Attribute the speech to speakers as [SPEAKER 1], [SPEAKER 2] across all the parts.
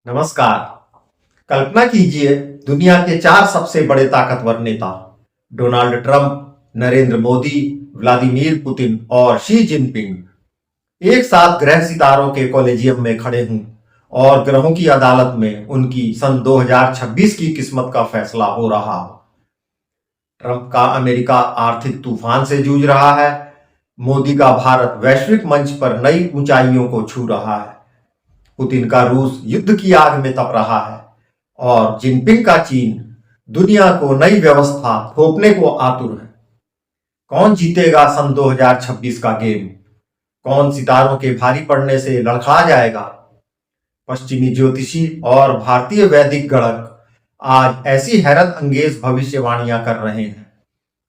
[SPEAKER 1] नमस्कार। कल्पना कीजिए, दुनिया के चार सबसे बड़े ताकतवर नेता Donald Trump, Narendra Modi, Vladimir Putin और शी जिनपिंग एक साथ ग्रह सितारों के कॉलेजियम में खड़े हों और ग्रहों की अदालत में उनकी सन 2026 की किस्मत का फैसला हो रहा हो। ट्रंप का अमेरिका आर्थिक तूफान से जूझ रहा है, मोदी का भारत वैश्विक मंच पर नई ऊंचाइयों को छू रहा है, पुतिन का रूस युद्ध की आग में तप रहा है और जिनपिंग का चीन दुनिया को नई व्यवस्था थोपने को आतुर है। कौन जीतेगा सन 2026 का गेम? कौन सितारों के भारी पड़ने से लड़खड़ा जाएगा? पश्चिमी ज्योतिषी और भारतीय वैदिक गणक आज ऐसी हैरत अंगेज भविष्यवाणियां कर रहे हैं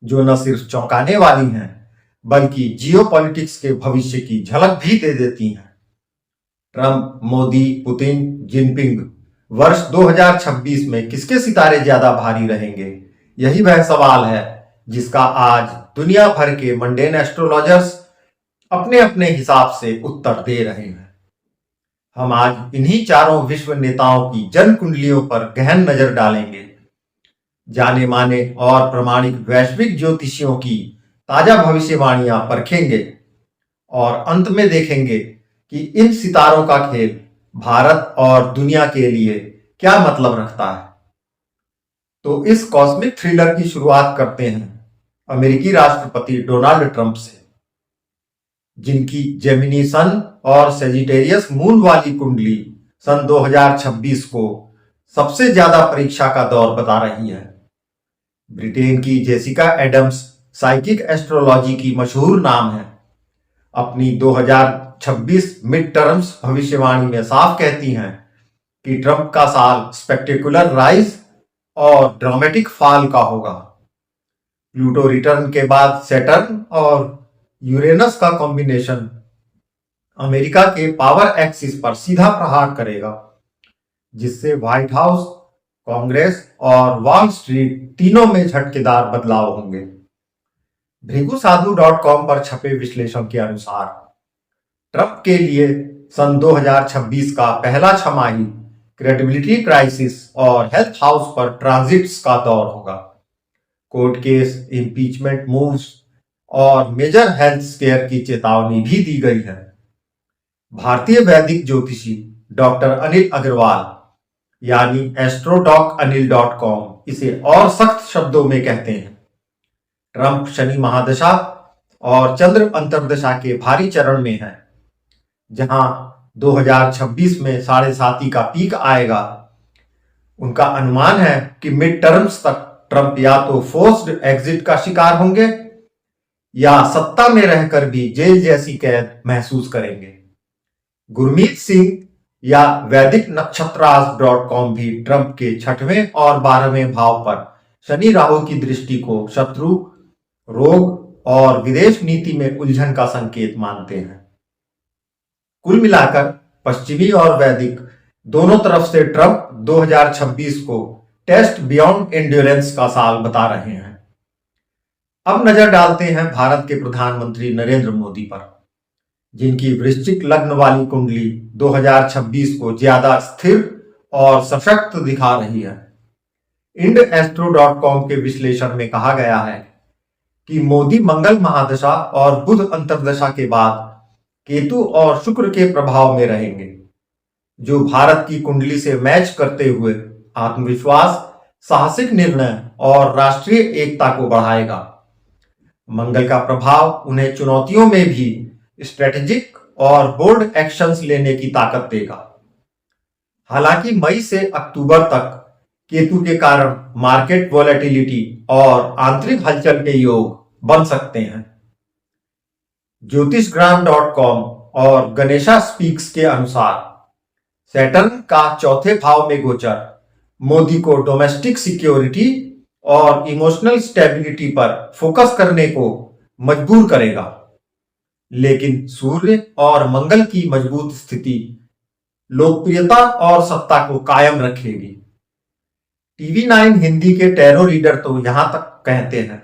[SPEAKER 1] जो न सिर्फ चौंकाने वाली हैं बल्कि जियोपॉलिटिक्स के भविष्य की झलक भी दे देती हैं। ट्रंप, मोदी, पुतिन, जिनपिंग वर्ष 2026 में किसके सितारे ज्यादा भारी रहेंगे? यही वह सवाल है जिसका आज दुनिया भर के मंडेन एस्ट्रोलॉजर्स अपने अपने हिसाब से उत्तर दे रहे हैं। हम आज इन्हीं चारों विश्व नेताओं की जन्म कुंडलियों पर गहन नजर डालेंगे, जाने माने और प्रमाणिक वैश्विक ज्योतिषियों की ताजा भविष्यवाणियां परखेंगे और अंत में देखेंगे कि इन सितारों का खेल भारत और दुनिया के लिए क्या मतलब रखता है। तो इस कॉस्मिक थ्रिलर की शुरुआत करते हैं अमेरिकी राष्ट्रपति डोनाल्ड ट्रंप से, जिनकी जेमिनी सन और सेजिटेरियस मून वाली कुंडली सन 2026 को सबसे ज्यादा परीक्षा का दौर बता रही है। ब्रिटेन की जेसिका एडम्स साइकिक एस्ट्रोलॉजी की मशहूर नाम है। अपनी 2026 मिड टर्म्स भविष्यवाणी में साफ कहती हैं कि ट्रंप का साल स्पेक्टेकुलर राइज और ड्रामेटिक फॉल का होगा। प्लूटो रिटर्न के बाद सैटर्न और यूरेनस का कॉम्बिनेशन अमेरिका के पावर एक्सिस पर सीधा प्रहार करेगा, जिससे व्हाइट हाउस, कांग्रेस और वॉल स्ट्रीट तीनों में झटकेदार बदलाव होंगे। भृगुसाधु.com पर छपे विश्लेषण के अनुसार ट्रंप के लिए सन 2026 का पहला छमाही क्रेडिबिलिटी क्राइसिस और हेल्थ हाउस पर ट्रांजिट्स का दौर होगा। कोर्ट केस, इम्पीचमेंट मूव्स और मेजर हेल्थ स्केयर की चेतावनी भी दी गई है। भारतीय वैदिक ज्योतिषी डॉक्टर अनिल अग्रवाल यानी astrodocAnil.com इसे और सख्त शब्दों में कहते हैं। ट्रंप शनि महादशा और चंद्र अंतर्दशा के भारी चरण में है, जहां 2026 में 7.5 का पीक आएगा। उनका अनुमान है कि मिड टर्म्स तक ट्रंप या तो फोर्स्ड एग्जिट का शिकार होंगे या सत्ता में रहकर भी जेल जैसी कैद महसूस करेंगे। गुरमीत सिंह या वैदिक नक्षत्रास.com भी ट्रंप के 6वें और 12वें भाव पर शनि राहु की दृष्टि को शत्रु, रोग और विदेश नीति में उलझन का संकेत मानते हैं। कुल मिलाकर पश्चिमी और वैदिक दोनों तरफ से ट्रंप 2026 को टेस्ट बियॉन्ड एंड्योरेंस का साल बता रहे हैं। अब नजर डालते हैं भारत के प्रधानमंत्री नरेंद्र मोदी पर, जिनकी वृश्चिक लग्न वाली कुंडली 2026 को ज्यादा स्थिर और सशक्त दिखा रही है। indastro.com के विश्लेषण में कहा गया है कि मोदी मंगल महादशा और बुध अंतर्दशा के बाद केतु और शुक्र के प्रभाव में रहेंगे, जो भारत की कुंडली से मैच करते हुए आत्मविश्वास, साहसिक निर्णय और राष्ट्रीय एकता को बढ़ाएगा। मंगल का प्रभाव उन्हें चुनौतियों में भी स्ट्रेटेजिक और बोल्ड एक्शंस लेने की ताकत देगा। हालांकि मई से अक्टूबर तक केतु के कारण मार्केट वोलेटिलिटी और आंतरिक हलचल के योग बन सकते हैं। ज्योतिषग्राम.com और गणेशा स्पीक्स के अनुसार सैटर्न का 4थे भाव में गोचर मोदी को डोमेस्टिक सिक्योरिटी और इमोशनल स्टेबिलिटी पर फोकस करने को मजबूर करेगा, लेकिन सूर्य और मंगल की मजबूत स्थिति लोकप्रियता और सत्ता को कायम रखेगी। TV9 हिंदी के टैरो रीडर तो यहां तक कहते हैं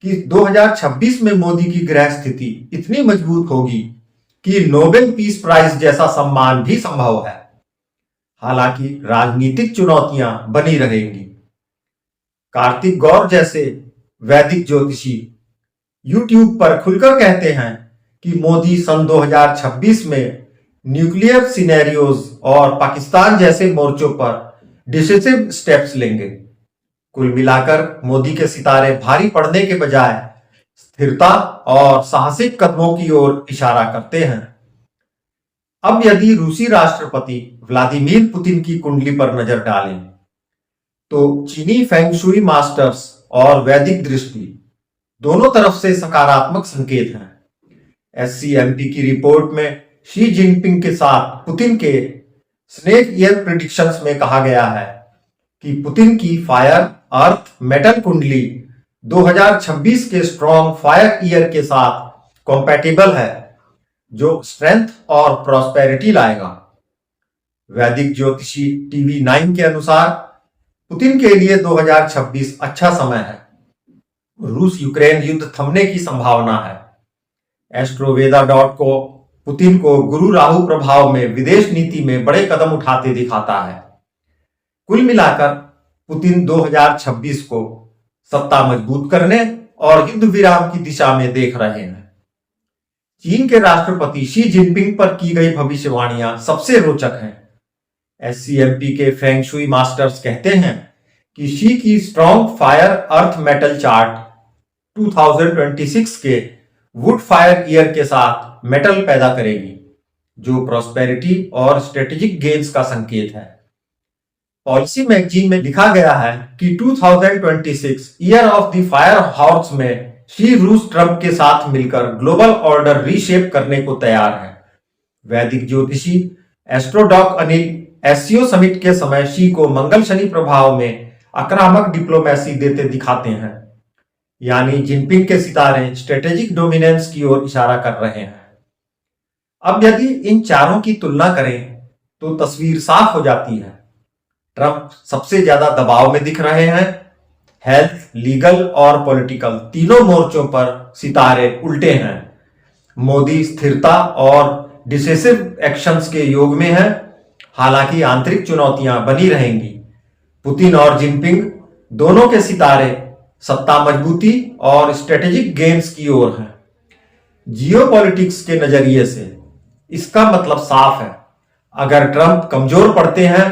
[SPEAKER 1] कि 2026 में मोदी की ग्रह स्थिति इतनी मजबूत होगी कि नोबेल पीस प्राइज जैसा सम्मान भी संभव है। हालांकि राजनीतिक चुनौतियां बनी रहेंगी। कार्तिक गौर जैसे वैदिक ज्योतिषी यूट्यूब पर खुलकर कहते हैं कि मोदी सन 2026 में न्यूक्लियर सिनेरियोज और पाकिस्तान जैसे मोर्चों पर डिसिसिव स्टेप्स लेंगे। कुल मिलाकर मोदी के सितारे भारी पड़ने के बजाय स्थिरता और साहसिक कदमों की ओर इशारा करते हैं। अब यदि रूसी राष्ट्रपति व्लादिमीर पुतिन की कुंडली पर नजर डालें तो चीनी फेंग शुई मास्टर्स और वैदिक दृष्टि दोनों तरफ से सकारात्मक संकेत हैं। SCMP की रिपोर्ट में शी जिनपिंग के साथ पुतिन के स्नेक ईयर प्रिडिक्शंस में कहा गया है कि पुतिन की फायर अर्थ मेटल कुंडली 2026 के स्ट्रॉन्ग फायर ईयर के साथ कॉम्पैटिबल है, जो स्ट्रेंथ और प्रॉस्पेरिटी लाएगा। वैदिक ज्योतिषी TV9 के अनुसार पुतिन के लिए 2026 अच्छा समय है। रूस यूक्रेन युद्ध थमने की संभावना है। एस्ट्रोवेदा को पुतिन को गुरु राहु प्रभाव में विदेश नीति में बड़े कदम उठाते दिखाता है। कुल मिलाकर पुतिन 2026 को सत्ता मजबूत करने और युद्ध विराम की दिशा में देख रहे हैं। चीन के राष्ट्रपति शी जिनपिंग पर की गई भविष्यवाणियां सबसे रोचक हैं। SCMP के फेंग शुई मास्टर्स कहते हैं कि शी की strong fire earth metal chart 2026 के वुड फायर ईयर के साथ मेटल पैदा करेगी, जो प्रॉस्पेरिटी और स्ट्रेटेजिक गेन्स का संकेत है। पॉलिसी मैगजीन में लिखा गया है कि 2026 year of the fire horse में शी रूस ट्रंप के साथ मिलकर ग्लोबल ऑर्डर रीशेप करने को तैयार है। वैदिक ज्योतिषी एस्ट्रोडॉक अनिल SCO समिट के समय शी को मंगल शनि प्रभाव में आक्रामक डिप्लोमेसी देते दिखाते हैं, यानी जिनपिंग के सितारे स्ट्रेटेजिक डोमिनेंस की ओर इशारा कर रहे हैं। अब यदि इन चारों की तुलना करें तो तस्वीर साफ हो जाती है। ट्रंप सबसे ज्यादा दबाव में दिख रहे हैं। हेल्थ, लीगल और पॉलिटिकल तीनों मोर्चों पर सितारे उल्टे हैं। मोदी स्थिरता और डिसिसिव एक्शंस के योग में है, हालांकि आंतरिक चुनौतियां बनी रहेंगी। पुतिन और जिनपिंग दोनों के सितारे सत्ता मजबूती और स्ट्रेटेजिक गेन्स की ओर हैं। जियोपॉलिटिक्स के नजरिए से इसका मतलब साफ है, अगर ट्रंप कमजोर पड़ते हैं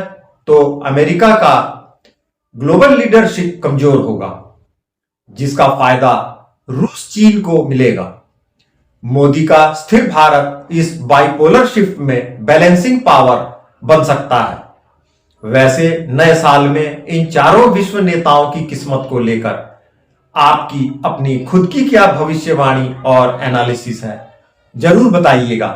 [SPEAKER 1] तो अमेरिका का ग्लोबल लीडरशिप कमजोर होगा, जिसका फायदा रूस चीन को मिलेगा। मोदी का स्थिर भारत इस बाइपोलर शिफ्ट में बैलेंसिंग पावर बन सकता है। वैसे नए साल में इन चारों विश्व नेताओं की किस्मत को लेकर आपकी अपनी खुद की क्या भविष्यवाणी और एनालिसिस है, जरूर बताइएगा।